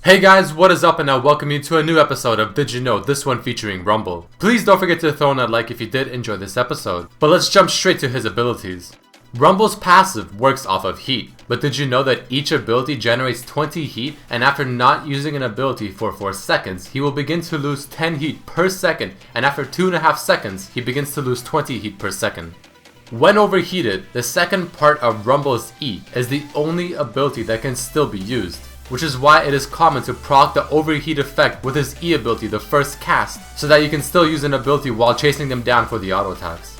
Hey guys, what is up, and I welcome you to a new episode of Did You Know, this one featuring Rumble. Please don't forget to throw in a like if you did enjoy this episode. But let's jump straight to his abilities. Rumble's passive works off of heat, but did you know that each ability generates 20 heat, and after not using an ability for 4 seconds, he will begin to lose 10 heat per second, and after 2.5 seconds, he begins to lose 20 heat per second. When overheated, the second part of Rumble's E is the only ability that can still be used, which is why it is common to proc the overheat effect with his E ability the first cast, so that you can still use an ability while chasing them down for the auto attacks.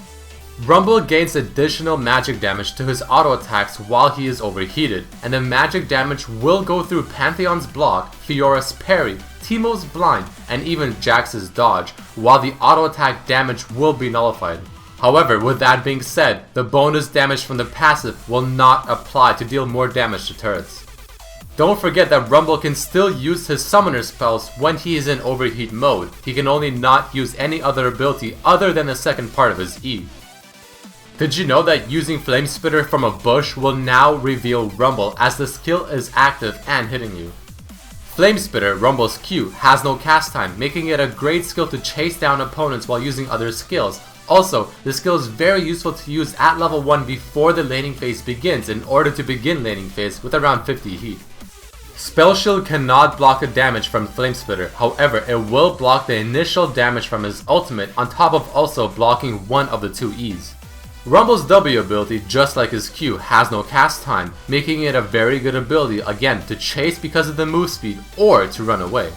Rumble gains additional magic damage to his auto attacks while he is overheated, and the magic damage will go through Pantheon's block, Fiora's parry, Teemo's blind, and even Jax's dodge, while the auto attack damage will be nullified. However, with that being said, the bonus damage from the passive will not apply to deal more damage to turrets. Don't forget that Rumble can still use his summoner spells when he is in overheat mode. He can only not use any other ability other than the second part of his E. Did you know that using Flame Spitter from a bush will now reveal Rumble as the skill is active and hitting you? Flame Spitter, Rumble's Q, has no cast time, making it a great skill to chase down opponents while using other skills. Also, the skill is very useful to use at level 1 before the laning phase begins in order to begin laning phase with around 50 heat. Spell Shield cannot block a damage from Flame Spitter, however it will block the initial damage from his ultimate on top of also blocking one of the two E's. Rumble's W ability, just like his Q, has no cast time, making it a very good ability again to chase because of the move speed or to run away.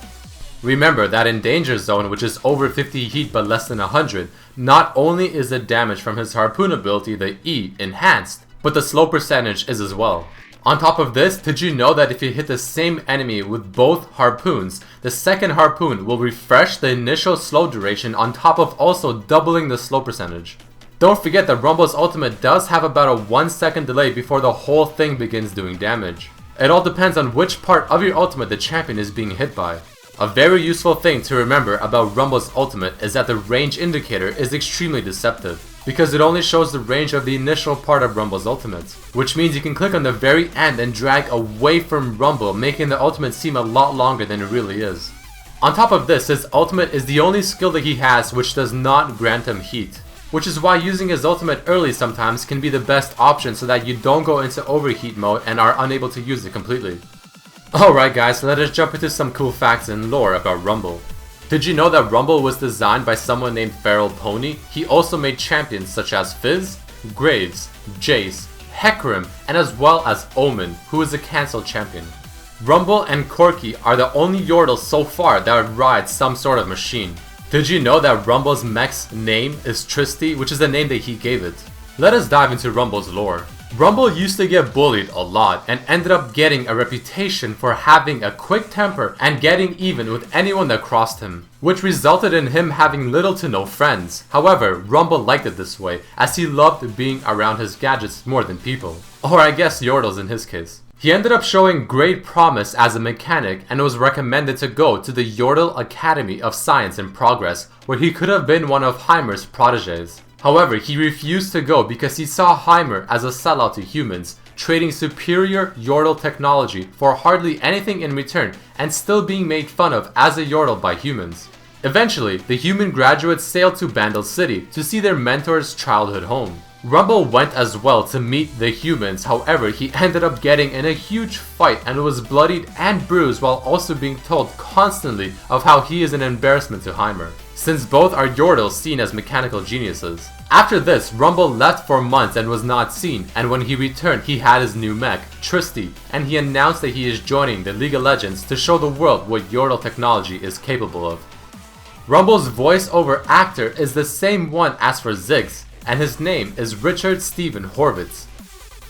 Remember that in Danger Zone, which is over 50 heat but less than 100, not only is the damage from his Harpoon ability, the E, enhanced, but the slow percentage is as well. On top of this, did you know that if you hit the same enemy with both harpoons, the second harpoon will refresh the initial slow duration on top of also doubling the slow percentage? Don't forget that Rumble's ultimate does have about a 1 second delay before the whole thing begins doing damage. It all depends on which part of your ultimate the champion is being hit by. A very useful thing to remember about Rumble's ultimate is that the range indicator is extremely deceptive, because it only shows the range of the initial part of Rumble's ultimate, which means you can click on the very end and drag away from Rumble, making the ultimate seem a lot longer than it really is. On top of this, his ultimate is the only skill that he has which does not grant him heat, which is why using his ultimate early sometimes can be the best option so that you don't go into overheat mode and are unable to use it completely. Alright guys, let us jump into some cool facts and lore about Rumble. Did you know that Rumble was designed by someone named Feral Pony? He also made champions such as Fizz, Graves, Jace, Hecarim, and as well as Omen, who is a cancelled champion. Rumble and Corki are the only Yordles so far that ride some sort of machine. Did you know that Rumble's mech's name is Tristy, which is the name that he gave it? Let us dive into Rumble's lore. Rumble used to get bullied a lot and ended up getting a reputation for having a quick temper and getting even with anyone that crossed him, which resulted in him having little to no friends. However, Rumble liked it this way, as he loved being around his gadgets more than people. Or I guess Yordles in his case. He ended up showing great promise as a mechanic and was recommended to go to the Yordle Academy of Science and Progress, where he could have been one of Heimer's protégés. However, he refused to go because he saw Heimer as a sellout to humans, trading superior Yordle technology for hardly anything in return and still being made fun of as a Yordle by humans. Eventually, the human graduates sailed to Bandle City to see their mentor's childhood home. Rumble went as well to meet the humans, however he ended up getting in a huge fight and was bloodied and bruised while also being told constantly of how he is an embarrassment to Heimer, since both are Yordles seen as mechanical geniuses. After this, Rumble left for months and was not seen, and when he returned he had his new mech, Tristy, and he announced that he is joining the League of Legends to show the world what Yordle technology is capable of. Rumble's voiceover actor is the same one as for Ziggs, and his name is Richard Steven Horvitz.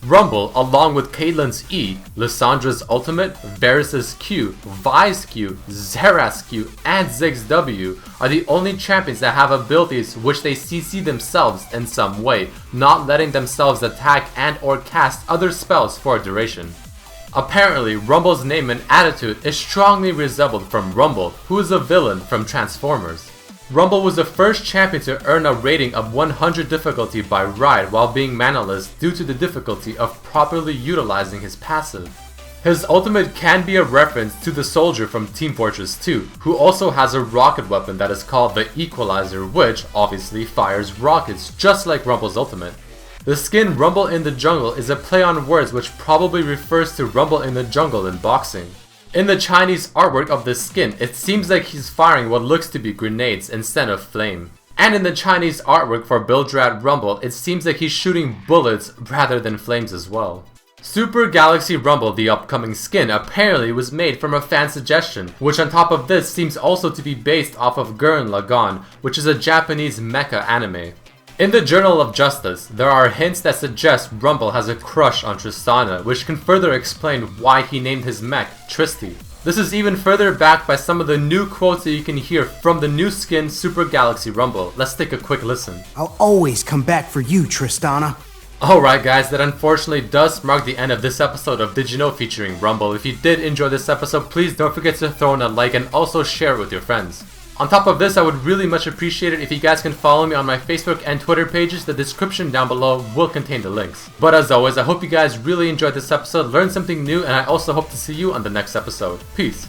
Rumble, along with Caitlyn's E, Lyssandra's ultimate, Varus' Q, Vi's Q, Xerath's Q, and Ziggs' W, are the only champions that have abilities which they CC themselves in some way, not letting themselves attack and or cast other spells for a duration. Apparently, Rumble's name and attitude is strongly resembled from Rumble, who is a villain from Transformers. Rumble was the first champion to earn a rating of 100 difficulty by Ride while being manaless due to the difficulty of properly utilizing his passive. His ultimate can be a reference to the soldier from Team Fortress 2, who also has a rocket weapon that is called the Equalizer, which obviously fires rockets, just like Rumble's ultimate. The skin Rumble in the Jungle is a play on words which probably refers to Rumble in the Jungle in boxing. In the Chinese artwork of this skin, it seems like he's firing what looks to be grenades instead of flame. And in the Chinese artwork for Buildrat Rumble, it seems like he's shooting bullets rather than flames as well. Super Galaxy Rumble, the upcoming skin, apparently was made from a fan suggestion, which on top of this seems also to be based off of Gurren Lagann, which is a Japanese mecha anime. In the Journal of Justice, there are hints that suggest Rumble has a crush on Tristana, which can further explain why he named his mech Tristy. This is even further backed by some of the new quotes that you can hear from the new skin Super Galaxy Rumble. Let's take a quick listen. I'll always come back for you, Tristana. Alright guys, that unfortunately does mark the end of this episode of Did You Know featuring Rumble. If you did enjoy this episode, please don't forget to throw in a like and also share it with your friends. On top of this, I would really much appreciate it if you guys can follow me on my Facebook and Twitter pages. The description down below will contain the links. But as always, I hope you guys really enjoyed this episode, learned something new, and I also hope to see you on the next episode. Peace.